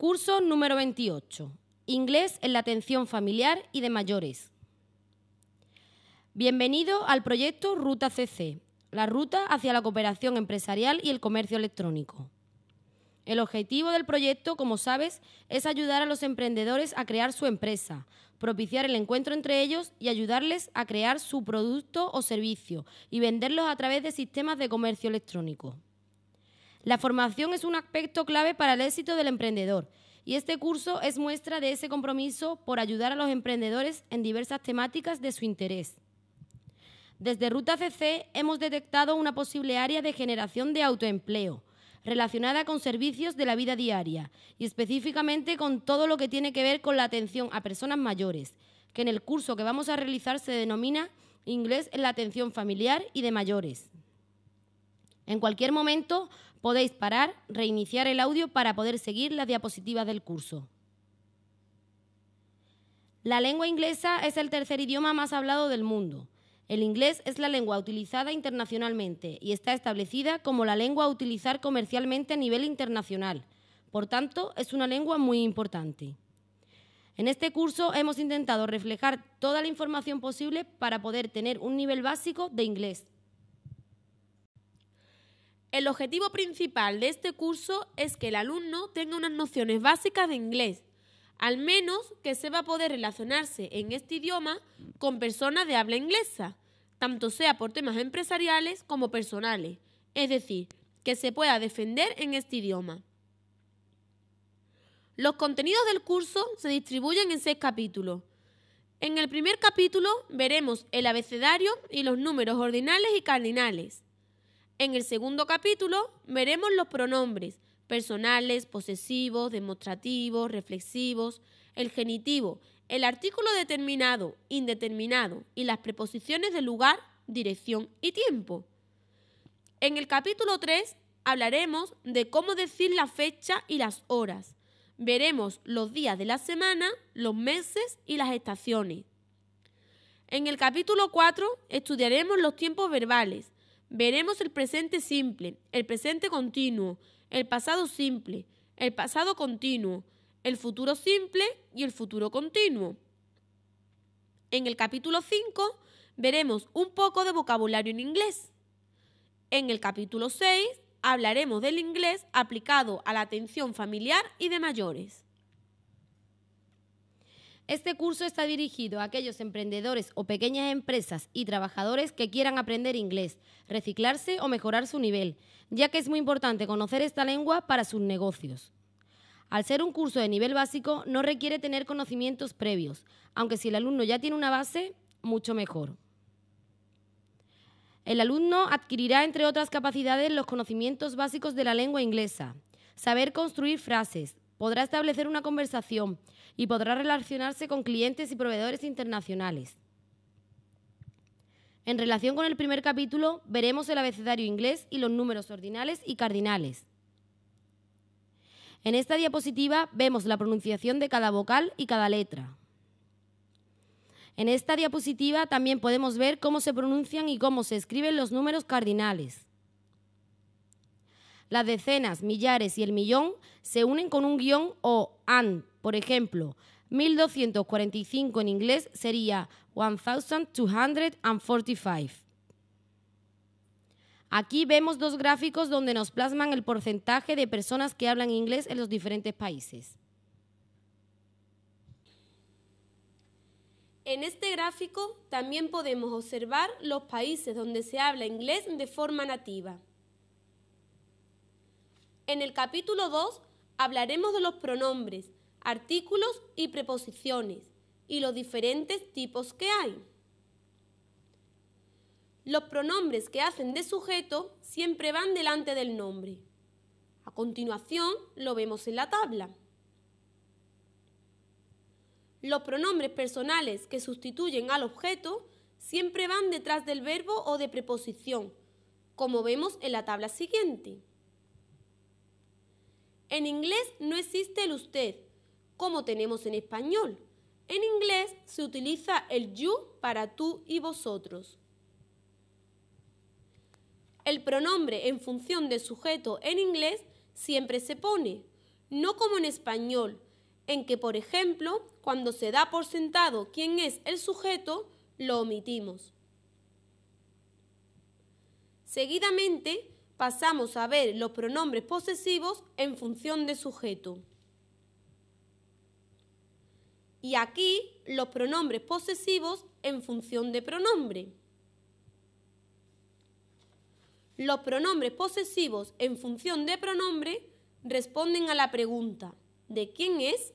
Curso número 28. Inglés en la atención familiar y de mayores. Bienvenido al proyecto Ruta CC, la ruta hacia la cooperación empresarial y el comercio electrónico. El objetivo del proyecto, como sabes, es ayudar a los emprendedores a crear su empresa, propiciar el encuentro entre ellos y ayudarles a crear su producto o servicio y venderlos a través de sistemas de comercio electrónico. La formación es un aspecto clave para el éxito del emprendedor y este curso es muestra de ese compromiso por ayudar a los emprendedores en diversas temáticas de su interés. Desde Ruta CC hemos detectado una posible área de generación de autoempleo relacionada con servicios de la vida diaria y específicamente con todo lo que tiene que ver con la atención a personas mayores, que en el curso que vamos a realizar se denomina Inglés en la atención familiar y de mayores. En cualquier momento podéis parar, reiniciar el audio para poder seguir las diapositivas del curso. La lengua inglesa es el tercer idioma más hablado del mundo. El inglés es la lengua utilizada internacionalmente y está establecida como la lengua a utilizar comercialmente a nivel internacional. Por tanto, es una lengua muy importante. En este curso hemos intentado reflejar toda la información posible para poder tener un nivel básico de inglés. El objetivo principal de este curso es que el alumno tenga unas nociones básicas de inglés, al menos que sepa poder relacionarse en este idioma con personas de habla inglesa, tanto sea por temas empresariales como personales, es decir, que se pueda defender en este idioma. Los contenidos del curso se distribuyen en 6 capítulos. En el primer capítulo veremos el abecedario y los números ordinales y cardinales. En el segundo capítulo veremos los pronombres personales, posesivos, demostrativos, reflexivos, el genitivo, el artículo determinado, indeterminado y las preposiciones de lugar, dirección y tiempo. En el capítulo 3 hablaremos de cómo decir la fecha y las horas. Veremos los días de la semana, los meses y las estaciones. En el capítulo 4 estudiaremos los tiempos verbales. Veremos el presente simple, el presente continuo, el pasado simple, el pasado continuo, el futuro simple y el futuro continuo. En el capítulo 5 veremos un poco de vocabulario en inglés. En el capítulo 6 hablaremos del inglés aplicado a la atención familiar y de mayores. Este curso está dirigido a aquellos emprendedores o pequeñas empresas y trabajadores que quieran aprender inglés, reciclarse o mejorar su nivel, ya que es muy importante conocer esta lengua para sus negocios. Al ser un curso de nivel básico, no requiere tener conocimientos previos, aunque si el alumno ya tiene una base, mucho mejor. El alumno adquirirá, entre otras capacidades, los conocimientos básicos de la lengua inglesa, saber construir frases, podrá establecer una conversación y podrá relacionarse con clientes y proveedores internacionales. En relación con el primer capítulo, veremos el abecedario inglés y los números ordinales y cardinales. En esta diapositiva vemos la pronunciación de cada vocal y cada letra. En esta diapositiva también podemos ver cómo se pronuncian y cómo se escriben los números cardinales. Las decenas, millares y el millón se unen con un guión o and. Por ejemplo, 1245 en inglés sería 1245. Aquí vemos 2 gráficos donde nos plasman el porcentaje de personas que hablan inglés en los diferentes países. En este gráfico también podemos observar los países donde se habla inglés de forma nativa. En el capítulo 2 hablaremos de los pronombres, artículos y preposiciones y los diferentes tipos que hay. Los pronombres que hacen de sujeto siempre van delante del nombre. A continuación lo vemos en la tabla. Los pronombres personales que sustituyen al objeto siempre van detrás del verbo o de preposición, como vemos en la tabla siguiente. En inglés no existe el usted, como tenemos en español. En inglés se utiliza el you para tú y vosotros. El pronombre en función del sujeto en inglés siempre se pone. no como en español, en que, por ejemplo, cuando se da por sentado quién es el sujeto, lo omitimos. Seguidamente, pasamos a ver los pronombres posesivos en función de sujeto. Y aquí, los pronombres posesivos en función de pronombre. Los pronombres posesivos en función de pronombre responden a la pregunta ¿de quién es?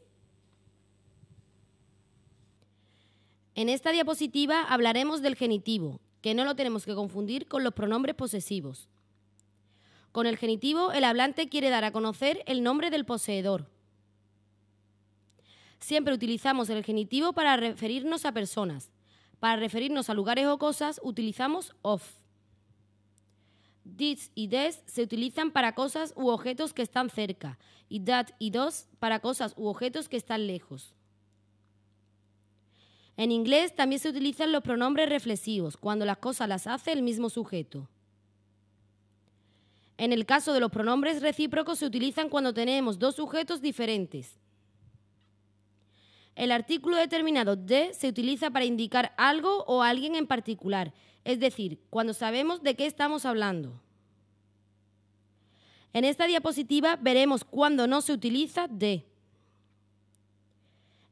En esta diapositiva hablaremos del genitivo, que no lo tenemos que confundir con los pronombres posesivos. Con el genitivo, el hablante quiere dar a conocer el nombre del poseedor. Siempre utilizamos el genitivo para referirnos a personas. Para referirnos a lugares o cosas, utilizamos of. This y des se utilizan para cosas u objetos que están cerca, y that y those para cosas u objetos que están lejos. En inglés también se utilizan los pronombres reflexivos, cuando las cosas las hace el mismo sujeto. En el caso de los pronombres recíprocos se utilizan cuando tenemos dos sujetos diferentes. El artículo determinado de se utiliza para indicar algo o a alguien en particular, es decir, cuando sabemos de qué estamos hablando. En esta diapositiva veremos cuándo no se utiliza de.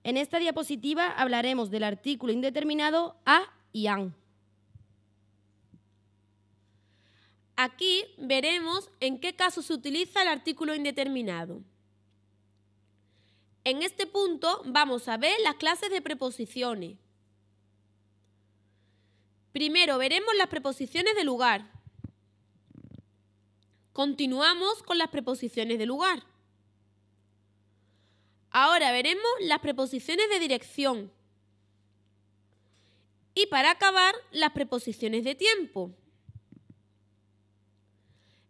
En esta diapositiva hablaremos del artículo indeterminado a y an. Aquí veremos en qué caso se utiliza el artículo indeterminado. En este punto vamos a ver las clases de preposiciones. Primero veremos las preposiciones de lugar. Continuamos con las preposiciones de lugar. Ahora veremos las preposiciones de dirección. Y para acabar, las preposiciones de tiempo.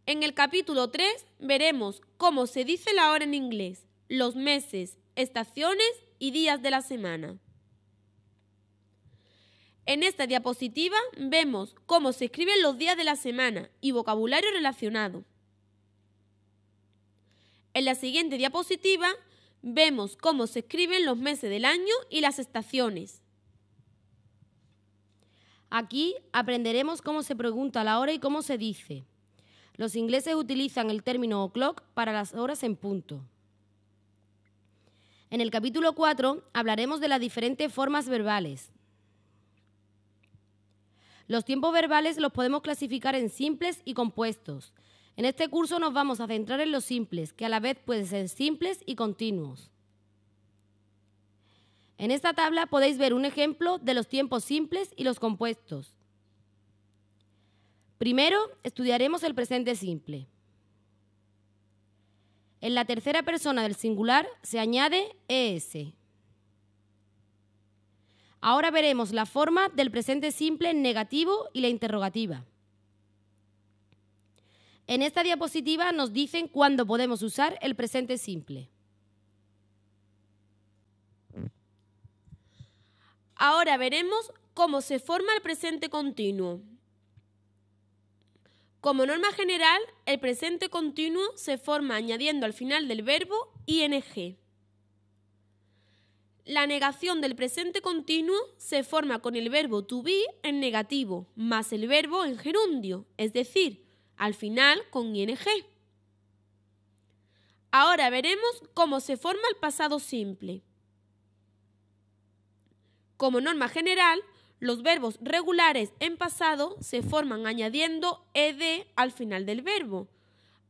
En el capítulo 3 veremos cómo se dice la hora en inglés, los meses, estaciones y días de la semana. En esta diapositiva vemos cómo se escriben los días de la semana y vocabulario relacionado. En la siguiente diapositiva vemos cómo se escriben los meses del año y las estaciones. Aquí aprenderemos cómo se pregunta la hora y cómo se dice. Los ingleses utilizan el término o'clock para las horas en punto. En el capítulo 4 hablaremos de las diferentes formas verbales. Los tiempos verbales los podemos clasificar en simples y compuestos. En este curso nos vamos a centrar en los simples, que a la vez pueden ser simples y continuos. En esta tabla podéis ver un ejemplo de los tiempos simples y los compuestos. Primero, estudiaremos el presente simple. En la tercera persona del singular se añade es. Ahora veremos la forma del presente simple en negativo y la interrogativa. En esta diapositiva nos dicen cuándo podemos usar el presente simple. Ahora veremos cómo se forma el presente continuo. Como norma general, el presente continuo se forma añadiendo al final del verbo ing. La negación del presente continuo se forma con el verbo to be en negativo, más el verbo en gerundio, es decir, al final con ing. Ahora veremos cómo se forma el pasado simple. Como norma general, los verbos regulares en pasado se forman añadiendo ed al final del verbo,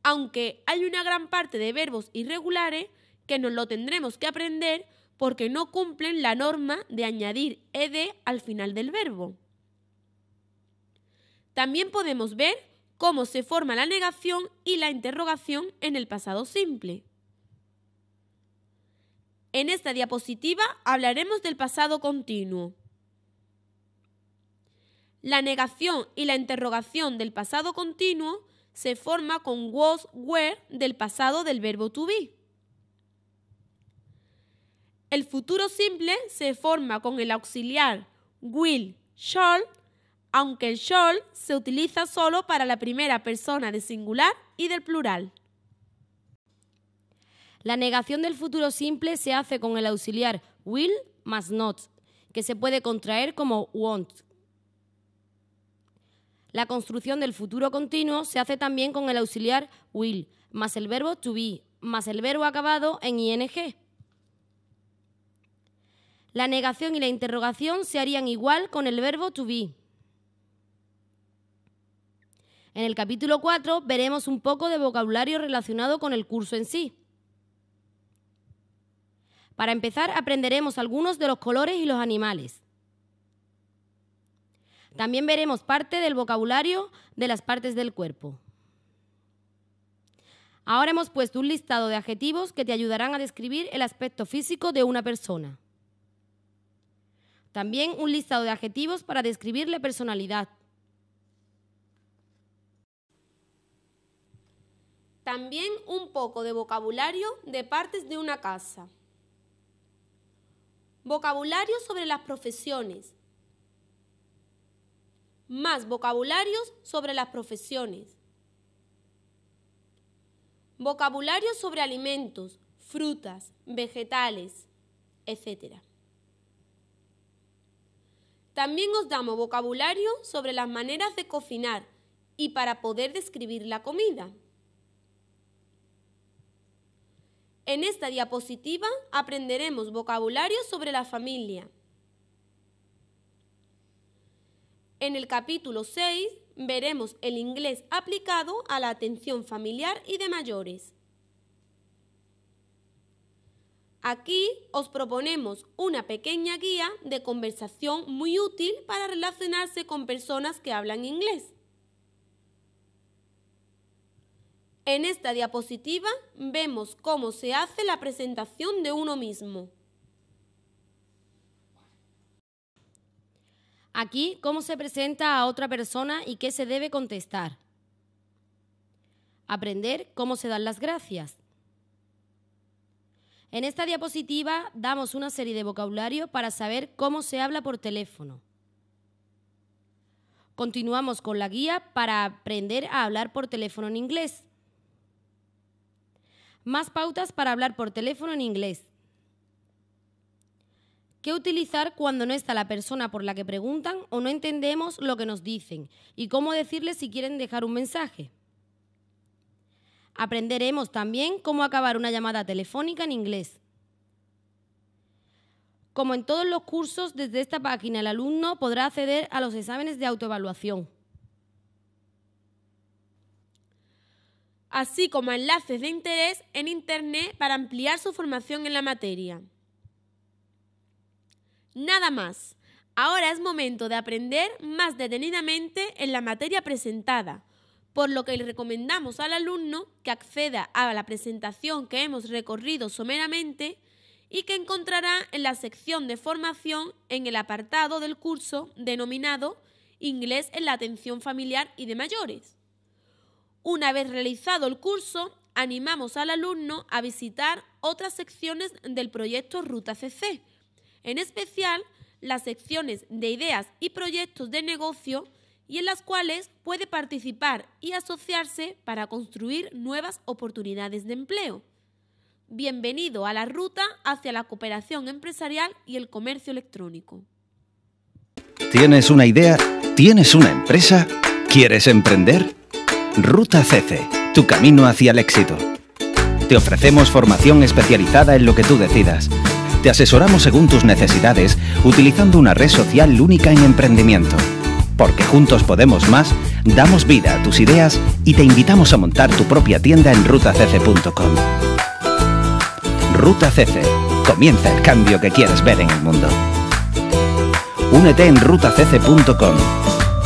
aunque hay una gran parte de verbos irregulares que nos lo tendremos que aprender porque no cumplen la norma de añadir ed al final del verbo. También podemos ver cómo se forma la negación y la interrogación en el pasado simple. En esta diapositiva hablaremos del pasado continuo. La negación y la interrogación del pasado continuo se forma con was, were del pasado del verbo to be. El futuro simple se forma con el auxiliar will, shall, aunque el shall se utiliza solo para la primera persona del singular y del plural. La negación del futuro simple se hace con el auxiliar will más not, que se puede contraer como won't. La construcción del futuro continuo se hace también con el auxiliar will más el verbo to be más el verbo acabado en ing. La negación y la interrogación se harían igual con el verbo to be. En el capítulo 4 veremos un poco de vocabulario relacionado con el curso en sí. Para empezar, aprenderemos algunos de los colores y los animales. También veremos parte del vocabulario de las partes del cuerpo. Ahora hemos puesto un listado de adjetivos que te ayudarán a describir el aspecto físico de una persona. También un listado de adjetivos para describir la personalidad. También un poco de vocabulario de partes de una casa. Vocabulario sobre las profesiones. Más vocabularios sobre las profesiones. Vocabulario sobre alimentos, frutas, vegetales, etc. También os damos vocabulario sobre las maneras de cocinar y para poder describir la comida. En esta diapositiva aprenderemos vocabulario sobre la familia. En el capítulo 6 veremos el inglés aplicado a la atención familiar y de mayores. Aquí os proponemos una pequeña guía de conversación muy útil para relacionarse con personas que hablan inglés. En esta diapositiva vemos cómo se hace la presentación de uno mismo. Aquí, cómo se presenta a otra persona y qué se debe contestar. Aprender cómo se dan las gracias. En esta diapositiva damos una serie de vocabulario para saber cómo se habla por teléfono. Continuamos con la guía para aprender a hablar por teléfono en inglés. Más pautas para hablar por teléfono en inglés. ¿Qué utilizar cuando no está la persona por la que preguntan o no entendemos lo que nos dicen? Y cómo decirles si quieren dejar un mensaje. Aprenderemos también cómo acabar una llamada telefónica en inglés. Como en todos los cursos, desde esta página el alumno podrá acceder a los exámenes de autoevaluación, así como enlaces de interés en Internet para ampliar su formación en la materia. Nada más. Ahora es momento de aprender más detenidamente en la materia presentada, por lo que le recomendamos al alumno que acceda a la presentación que hemos recorrido someramente y que encontrará en la sección de formación en el apartado del curso denominado Inglés en la atención familiar y de mayores. Una vez realizado el curso, animamos al alumno a visitar otras secciones del proyecto Ruta CC, en especial las secciones de ideas y proyectos de negocio, y en las cuales puede participar y asociarse para construir nuevas oportunidades de empleo. Bienvenido a la ruta hacia la cooperación empresarial y el comercio electrónico. ¿Tienes una idea? ¿Tienes una empresa? ¿Quieres emprender? Ruta CC, tu camino hacia el éxito. Te ofrecemos formación especializada en lo que tú decidas. Te asesoramos según tus necesidades, utilizando una red social única en emprendimiento. Porque juntos podemos más, damos vida a tus ideas y te invitamos a montar tu propia tienda en rutacc.com. Ruta CC. Comienza el cambio que quieres ver en el mundo. Únete en rutacc.com.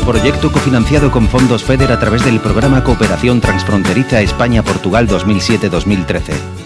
Proyecto cofinanciado con fondos FEDER a través del programa Cooperación Transfronteriza España-Portugal 2007-2013.